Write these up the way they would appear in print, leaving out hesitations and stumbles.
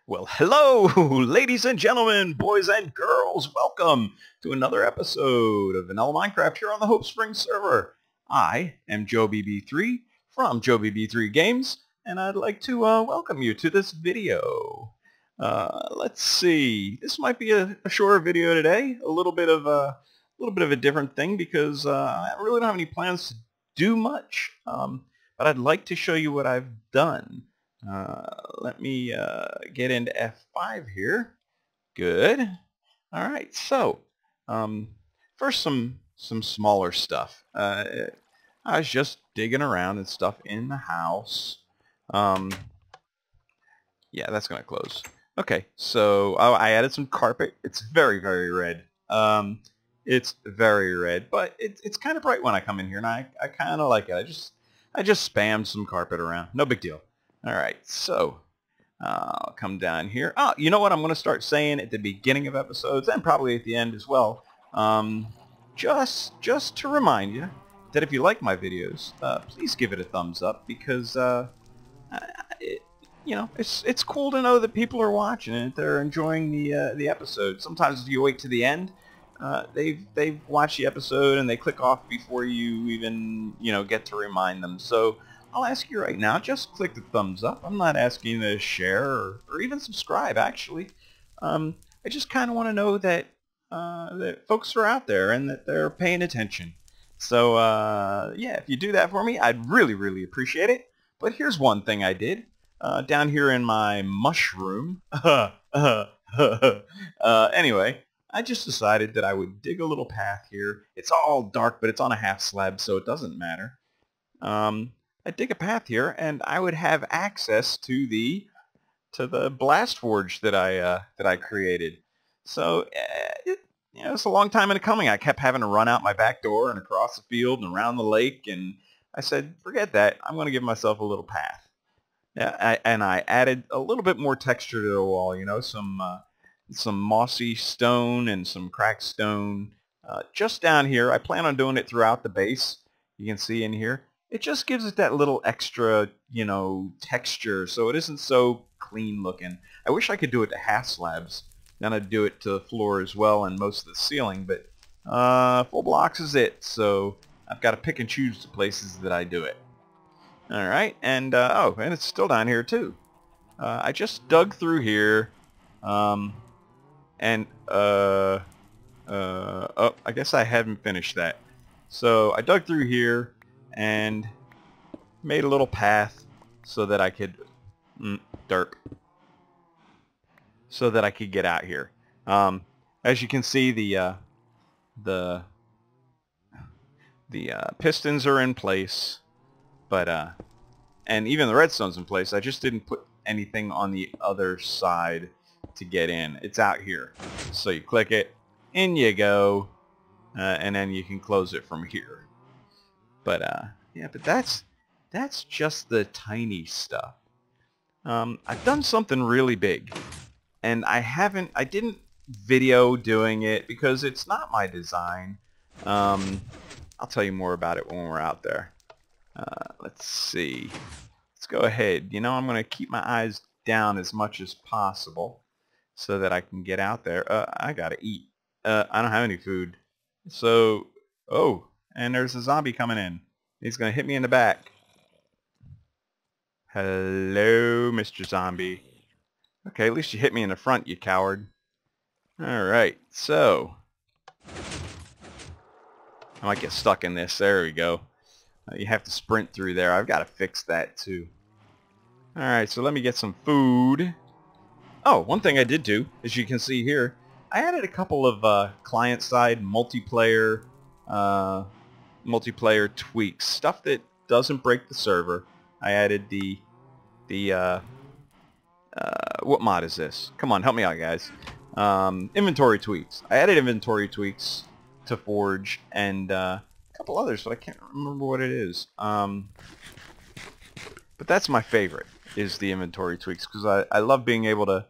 Well, hello, ladies and gentlemen, boys and girls. Welcome to another episode of Vanilla Minecraft here on the Hope Springs server. I am JoeBB3 from JoeBB3 Games, and I'd like to welcome you to this video. Let's see. This might be a shorter video today. A little bit of a different thing because I really don't have any plans to do much. But I'd like to show you what I've done. Let me get into F5 here. Good. All right. So, first some smaller stuff. I was just digging around and stuff in the house. Yeah, that's gonna close. Okay. So I added some carpet. It's very red. It's very red, but it's kind of bright when I come in here, and I kind of like it. I just spammed some carpet around. No big deal. All right, so I'll come down here. Oh, you know what I'm going to start saying at the beginning of episodes and probably at the end as well. Just to remind you that if you like my videos, please give it a thumbs up because it's cool to know that people are watching it. They're enjoying the episode. Sometimes if you wait to the end, they've watched the episode and they click off before you even get to remind them. So I'll ask you right now, just click the thumbs up. I'm not asking you to share or even subscribe, actually. I just kind of want to know that that folks are out there and that they're paying attention. So yeah, if you do that for me, I'd really appreciate it. But here's one thing I did down here in my mushroom. Anyway, I just decided that I would dig a little path here. It's all dark, but it's on a half slab, so it doesn't matter. I'd dig a path here, and I would have access to the blast forge that I created. So it's a long time in the coming. I kept having to run out my back door and across the field and around the lake, and I said, forget that. I'm going to give myself a little path. Yeah, and I added a little bit more texture to the wall. Some mossy stone and some cracked stone just down here. I plan on doing it throughout the base. You can see in here. It just gives it that little extra, texture, so it isn't so clean looking. I wish I could do it to half slabs. Then I'd do it to the floor as well and most of the ceiling, but full blocks is it, so I've got to pick and choose the places that I do it. All right, and and it's still down here too. I just dug through here, oh, I guess I haven't finished that. So I dug through here and made a little path so that I could so that I could get out here. As you can see, the pistons are in place, but and even the redstone's in place. I just didn't put anything on the other side to get in. It's out here, so you click it, in you go, and then you can close it from here. But yeah, but that's just the tiny stuff. I've done something really big, and I didn't video doing it because it's not my design. I'll tell you more about it when we're out there. Let's see. Let's go ahead. I'm going to keep my eyes down as much as possible so that I can get out there. I gotta eat. I don't have any food. So, oh, and there's a zombie coming in. He's going to hit me in the back. Hello, Mr. Zombie. Okay, at least you hit me in the front, you coward. Alright, so I might get stuck in this. There we go. You have to sprint through there. I've got to fix that too. Alright, so let me get some food. Oh, one thing I did do, as you can see here, I added a couple of client-side multiplayer tweaks, stuff that doesn't break the server. I added the what mod is this? Come on, help me out, guys. Inventory tweaks. I added inventory tweaks to Forge and a couple others, but I can't remember what it is. But that's my favorite, is the inventory tweaks, because I love being able to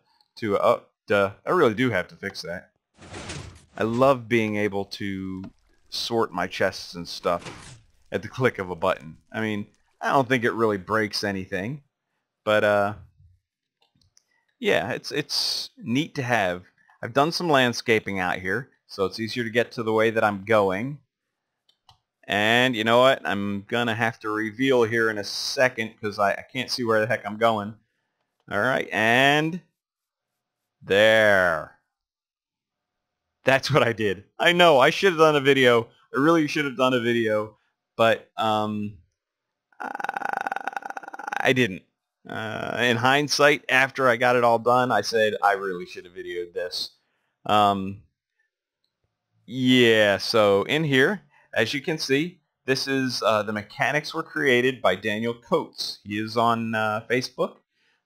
I really do have to fix that. I love being able to sort my chests and stuff at the click of a button. I mean, I don't think it really breaks anything, but yeah, it's neat to have. I've done some landscaping out here, so it's easier to get to the way that I'm going. And you know what? I'm gonna have to reveal here in a second because I can't see where the heck I'm going. All right, and there. That's what I did. I know I should have done a video. I really should have done a video, but I didn't. In hindsight, after I got it all done, I said I really should have videoed this. Um, yeah, so in here, as you can see, this is the mechanics were created by Daniel Coates. He is on Facebook,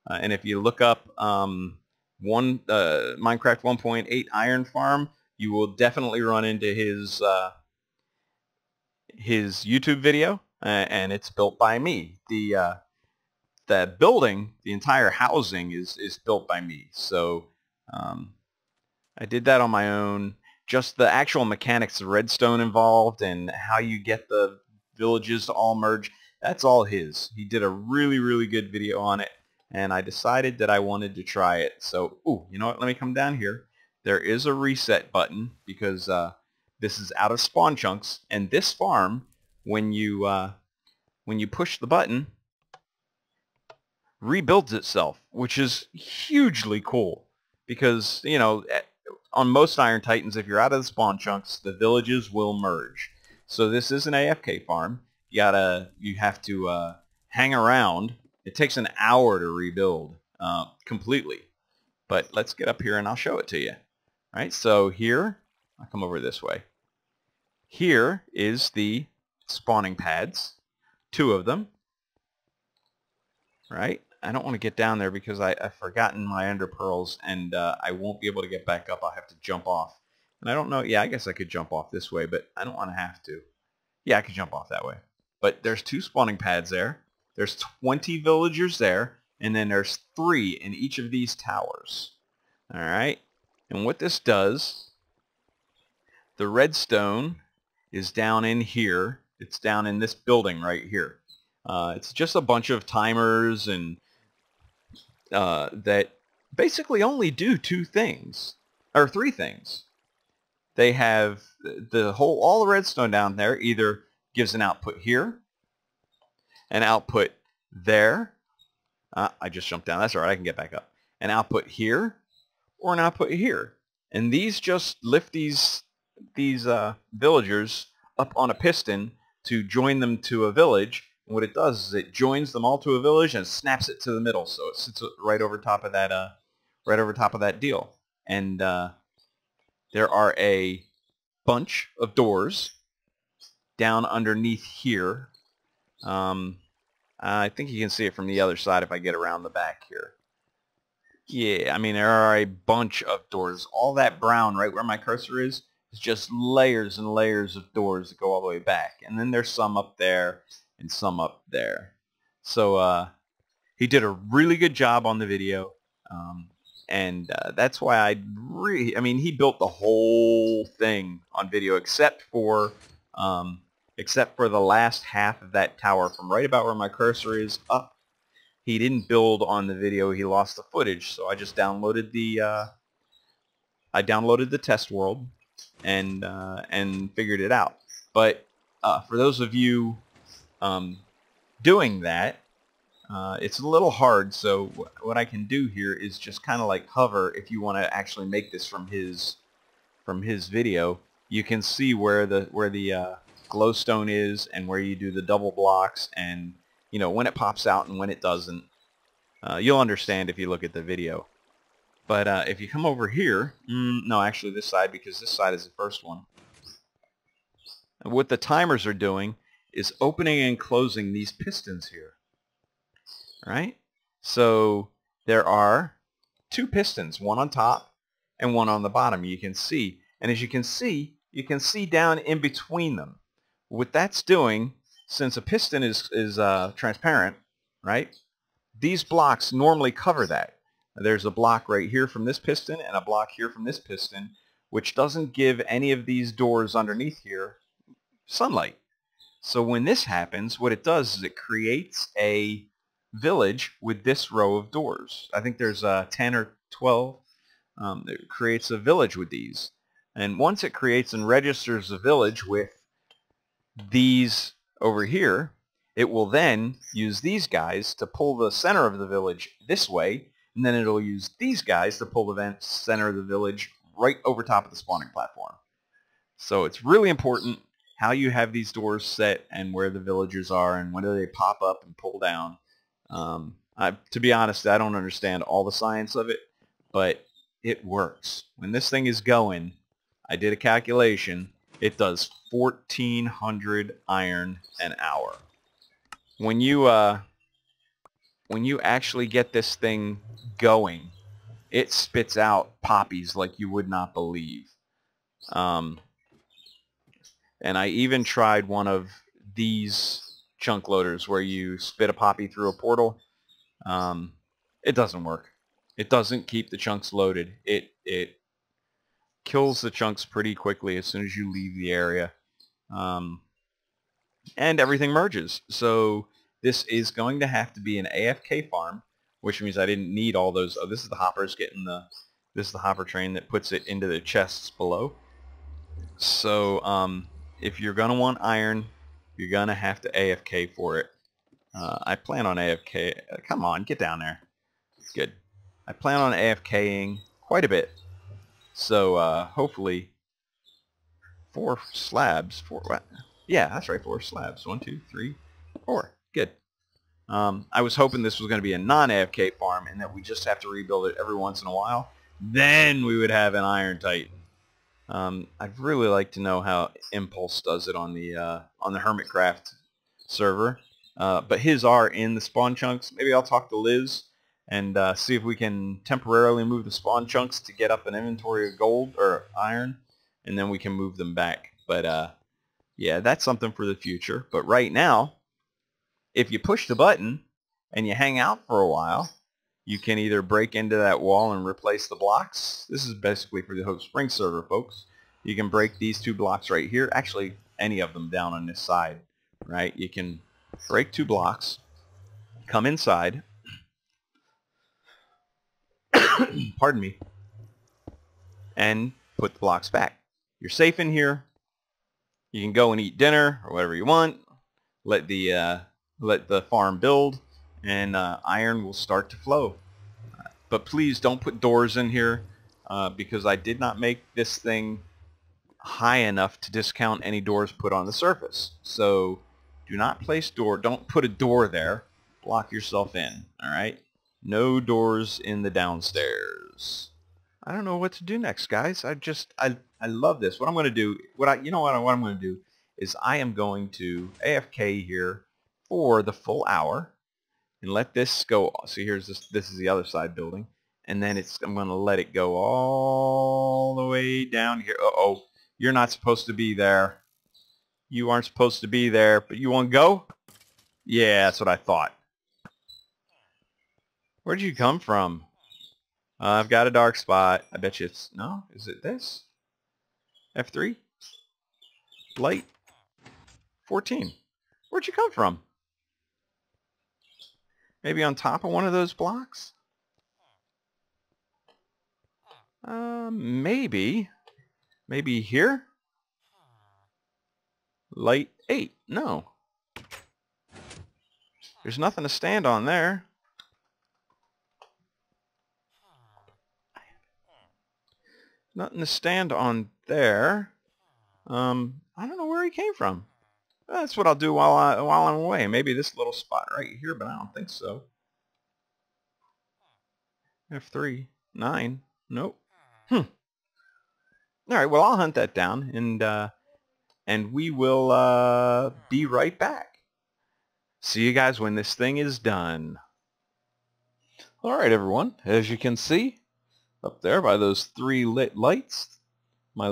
and if you look up Minecraft 1.8 Iron Farm, you will definitely run into his YouTube video, and it's built by me. The building, the entire housing is built by me. So I did that on my own. Just the actual mechanics of redstone involved and how you get the villages to all merge, that's all his. He did a really, really good video on it, and I decided that I wanted to try it. So, ooh, you know what? Let me come down here. There is a reset button because this is out of spawn chunks, and this farm, when you push the button, rebuilds itself, which is hugely cool because, you know, on most Iron Titans, if you're out of the spawn chunks, the villages will merge. So this is an AFK farm. You have to hang around. It takes an hour to rebuild completely. But let's get up here and I'll show it to you. All right, so here, I'll come over this way. Here is the spawning pads, 2 of them. Right? I don't want to get down there because I've forgotten my ender pearls, and I won't be able to get back up. I'll have to jump off. And I don't know. Yeah, I guess I could jump off this way, but I don't want to have to. Yeah, I could jump off that way. But there's 2 spawning pads there. There's 20 villagers there, and then there's 3 in each of these towers. All right? And what this does, the redstone is down in here. It's down in this building right here. It's just a bunch of timers and that basically only do 2 things, or 3 things. They have all the redstone down there either gives an output here, an output there. I just jumped down. That's all right. I can get back up. An output here, or an output here. And these just lift these villagers up on a piston to join them to a village. And what it does is it joins them all to a village and snaps it to the middle, so it sits right over top of that deal. And there are a bunch of doors down underneath here. I think you can see it from the other side if I get around the back here. Yeah, I mean, there are a bunch of doors. All that brown right where my cursor is just layers and layers of doors that go all the way back. And then there's some up there and some up there. So he did a really good job on the video. And that's why I mean, he built the whole thing on video except for the last half of that tower from right about where my cursor is up. He didn't build on the video. He lost the footage, so I just downloaded the test world and figured it out. But for those of you doing that, it's a little hard. So what I can do here is just kind of like hover. If you want to actually make this from his video, you can see where the glowstone is and where you do the double blocks, and you know when it pops out and when it doesn't. You'll understand if you look at the video. But if you come over here, no, actually this side, because this side is the first one. And what the timers are doing is opening and closing these pistons here. Right? So there are 2 pistons, one on top and one on the bottom. You can see, and as you can see down in between them. What that's doing, since a piston is transparent, right? These blocks normally cover that. There's a block right here from this piston and a block here from this piston, which doesn't give any of these doors underneath here sunlight. So when this happens, what it does is it creates a village with this row of doors. I think there's 10 or 12. It creates a village with these. And once it creates and registers a village with these over here, it will then use these guys to pull the center of the village this way, and then it'll use these guys to pull the center of the village right over top of the spawning platform. So it's really important how you have these doors set and where the villagers are and when do they pop up and pull down. To be honest, I don't understand all the science of it, but it works. When this thing is going, I did a calculation, it does 1,400 iron an hour. When you actually get this thing going, it spits out poppies like you would not believe. And I even tried one of these chunk loaders where you spit a poppy through a portal. It doesn't work. It doesn't keep the chunks loaded. It kills the chunks pretty quickly as soon as you leave the area. And everything merges. So this is going to have to be an AFK farm, which means I didn't need all those. Oh, this is the hoppers getting this is the hopper train that puts it into the chests below. So if you're going to want iron, you're going to have to AFK for it. I plan on AFK. Come on, get down there. Good. I plan on AFKing quite a bit. So hopefully 4 slabs. 4 what? Yeah, that's right, 4 slabs. 1, 2, 3, 4. Good. I was hoping this was going to be a non-AFK farm and that we just have to rebuild it every once in a while. Then we would have an Iron Titan. I'd really like to know how Impulse does it on the Hermitcraft server. But his are in the spawn chunks. Maybe I'll talk to Liz and see if we can temporarily move the spawn chunks to get up an inventory of gold or iron, and then we can move them back. But yeah, that's something for the future. But right now, if you push the button and you hang out for a while, you can either break into that wall and replace the blocks. This is basically for the Hope Springs server, folks. You can break these 2 blocks right here. Actually, any of them down on this side, right? You can break 2 blocks, come inside, pardon me, and put the blocks back. You're safe in here. You can go and eat dinner or whatever you want. Let the farm build, and iron will start to flow. But please don't put doors in here because I did not make this thing high enough to discount any doors put on the surface. So do not place door. Don't put a door there. Block yourself in. All right. No doors in the downstairs. I don't know what to do next, guys. I love this. What I'm going to do, what I'm going to do is I am going to AFK here for the full hour and let this go. So here's this is the other side building, and then I'm going to let it go all the way down here. Uh-oh, you're not supposed to be there. You aren't supposed to be there, but you want to go? Yeah, that's what I thought. Where'd you come from? I've got a dark spot. I bet you it's... No? Is it this? F3? Light? 14. Where'd you come from? Maybe on top of one of those blocks? Maybe. Maybe here? Light 8. No. There's nothing to stand on there. Nothing to stand on there. I don't know where he came from. That's what I'll do while I'm away. Maybe this little spot right here, but I don't think so. F3. 9. Nope. All right, well, I'll hunt that down, and we will be right back. See you guys when this thing is done. All right, everyone. As you can see, up there by those 3 lit lights, my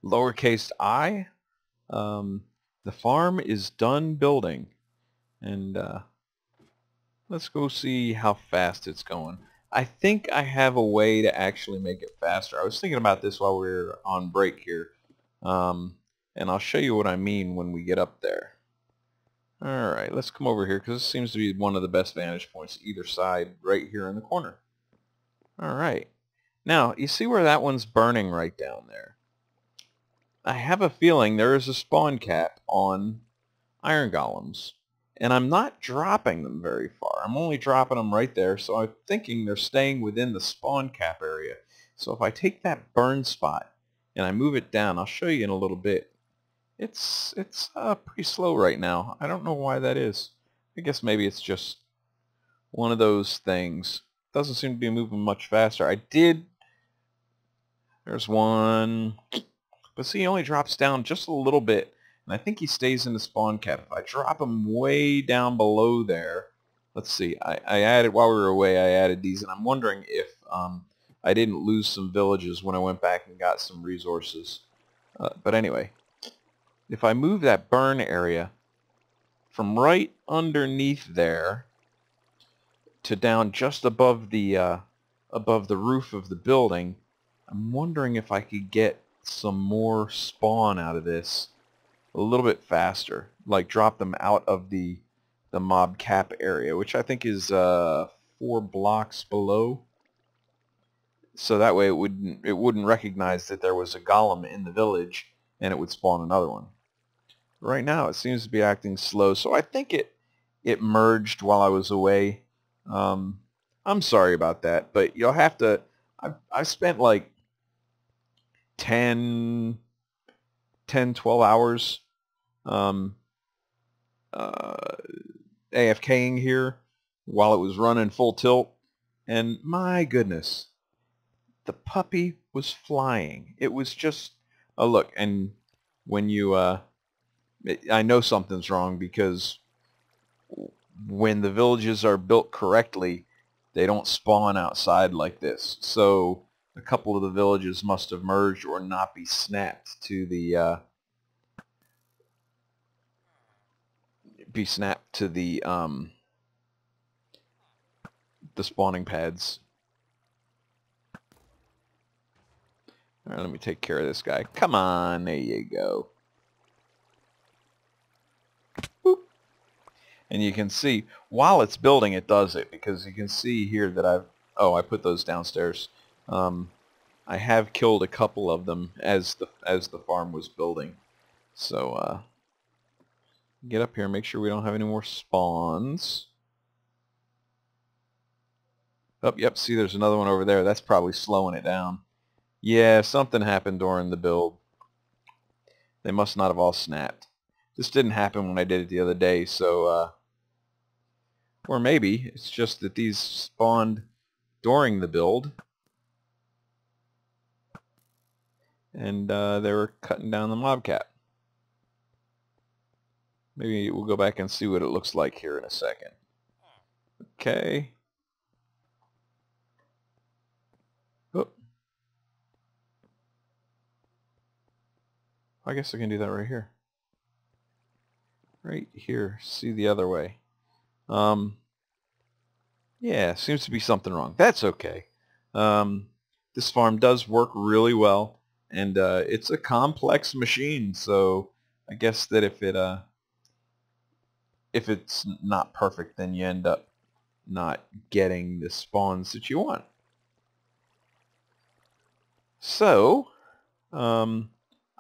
lowercase I, the farm is done building. And let's go see how fast it's going. I think I have a way to actually make it faster. I was thinking about this while we were on break here. And I'll show you what I mean when we get up there. Alright, let's come over here because this seems to be one of the best vantage points either side right here in the corner. Alright. Now, you see where that one's burning right down there? I have a feeling there is a spawn cap on iron golems. And I'm not dropping them very far. I'm only dropping them right there, so I'm thinking they're staying within the spawn cap area. So if I take that burn spot and I move it down, I'll show you in a little bit. It's pretty slow right now. I don't know why that is. I guess maybe it's just one of those things. Doesn't seem to be moving much faster. There's one. But see, he only drops down just a little bit. And I think he stays in the spawn cap. If I drop him way down below there, let's see. I added, while we were away, I added these. And I'm wondering if I didn't lose some villages when I went back and got some resources. But anyway, if I move that burn area from right underneath there to down just above the roof of the building, I'm wondering if I could get some more spawn out of this a little bit faster, like drop them out of the mob cap area, which I think is 4 blocks below. So that way it wouldn't recognize that there was a golem in the village, and it would spawn another one. Right now it seems to be acting slow, so I think it merged while I was away. I'm sorry about that, but you'll have to. I've spent like 10, 12 hours AFKing here while it was running full tilt, and my goodness, the puppy was flying. It was just a look, and when you I know something's wrong, because when the villages are built correctly, they don't spawn outside like this. So a couple of the villages must have merged or not be snapped to the spawning pads. All right, let me take care of this guy. Come on, there you go. Boop. And you can see, while it's building, it does it, because you can see here that I put those downstairs. I have killed a couple of them as the farm was building. So get up here, make sure we don't have any more spawns. Oh, yep, see there's another one over there. That's probably slowing it down. Yeah, something happened during the build. They must not have all snapped. This didn't happen when I did it the other day, so or maybe it's just that these spawned during the build, and they were cutting down the mob cap. Maybe we'll go back and see what it looks like here in a second. Okay. Oh. I guess I can do that right here. Right here. See the other way. Yeah, seems to be something wrong. That's okay. This farm does work really well, and it's a complex machine, so I guess that if it's not perfect, then you end up not getting the spawns that you want. So, I'm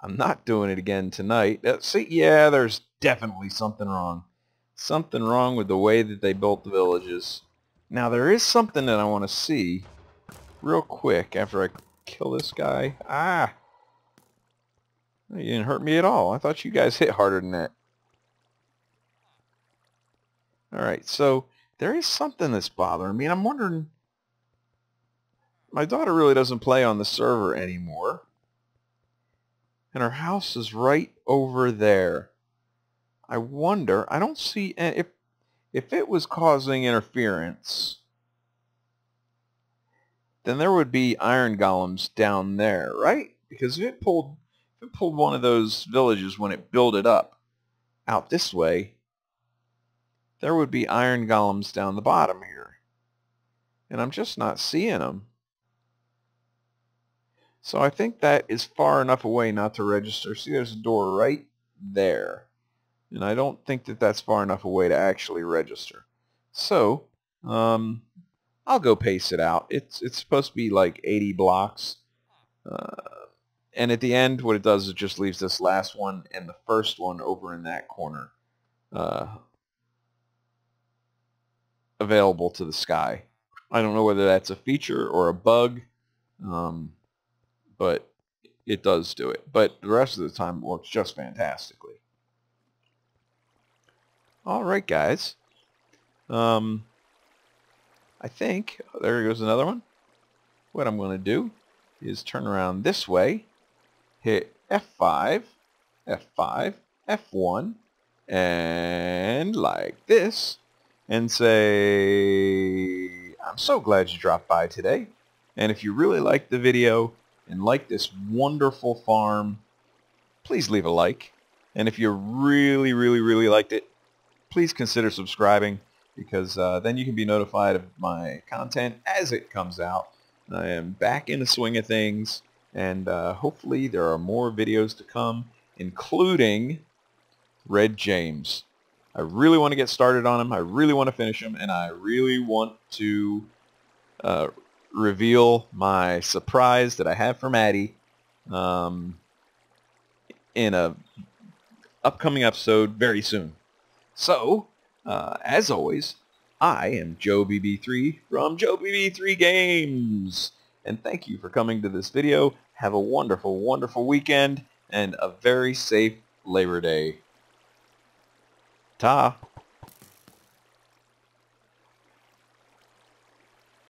not doing it again tonight. See, yeah, there's definitely something wrong. Something wrong with the way that they built the villages. Now, there is something that I want to see real quick after I kill this guy. Ah! You didn't hurt me at all. I thought you guys hit harder than that. Alright, so there is something that's bothering me. I'm wondering... My daughter really doesn't play on the server anymore. And her house is right over there. I wonder... I don't see... If it was causing interference, then there would be iron golems down there, right? Because if it pulled one of those villages when it built it up out this way, there would be iron golems down the bottom here. And I'm just not seeing them. So I think that is far enough away not to register. See, there's a door right there. and I don't think that that's far enough away to actually register. So, I'll go pace it out. It's supposed to be like 80 blocks. And at the end, what it does is it just leaves this last one and the first one over in that corner available to the sky. I don't know whether that's a feature or a bug, but it does do it. But the rest of the time, it works just fantastically. All right, guys. I think, there goes another one. What I'm going to do is turn around this way, hit F5, F5, F1, and like this, and say, I'm so glad you dropped by today. And if you really liked the video and like this wonderful farm, please leave a like. And if you really, really, really liked it, please consider subscribing, because then you can be notified of my content as it comes out. I am back in the swing of things, and hopefully there are more videos to come, including Red James. I really want to get started on him. I really want to finish him, and I really want to reveal my surprise that I have for Maddie in a upcoming episode very soon. So, as always, I am Joe BB3 from Joe BB3 Games, and thank you for coming to this video. Have a wonderful, wonderful weekend, and a very safe Labor Day. Ta!